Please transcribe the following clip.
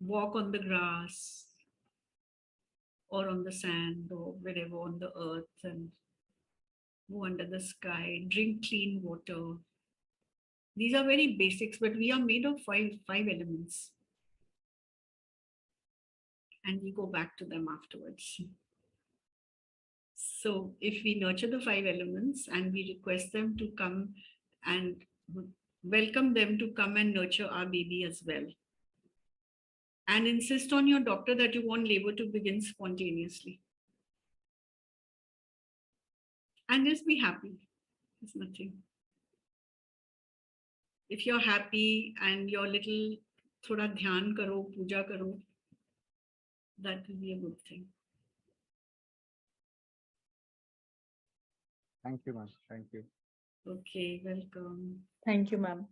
walk on the grass or on the sand or wherever on the earth and go under the sky, drink clean water. These are very basics, but we are made of five elements, and we go back to them afterwards. So if we nurture the five elements and we request them to come and welcome them to come and nurture our baby as well, and insist on your doctor that you want labor to begin spontaneously, and just be happy. It's nothing. If you're happy and your little thoda dhyan karo, puja karo, that will be a good thing. Thank you, ma'am. Thank you. Okay, welcome. Thank you, ma'am.